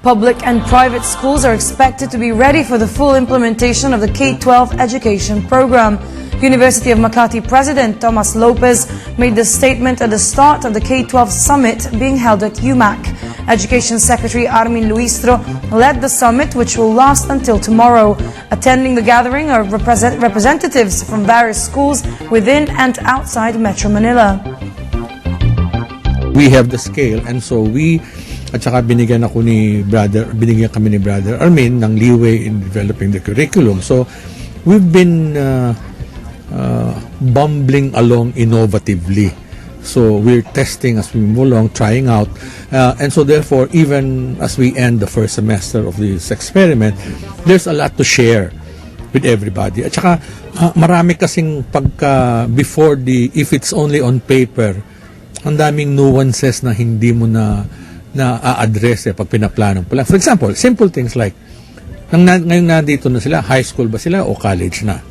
Public and private schools are expected to be ready for the full implementation of the K-12 education program. University of Makati President Tomas Lopez made the statement at the start of the K-12 summit being held at UMAC. Education Secretary Armin Luistro led the summit, which will last until tomorrow. Attending the gathering are representatives from various schools within and outside Metro Manila. We have the scale, and so at saka binigyan kami ni Brother Armin ng leeway in developing the curriculum. So we've been bumbling along innovatively. So we're testing as we move along, trying out. And so therefore, even as we end the first semester of this experiment, there's a lot to share with everybody. At saka marami kasing if it's only on paper, ang daming nuances na hindi mo na-address pag pinaplano pa lang. For example, simple things like, ngayon nandito na sila, high school ba sila o college na?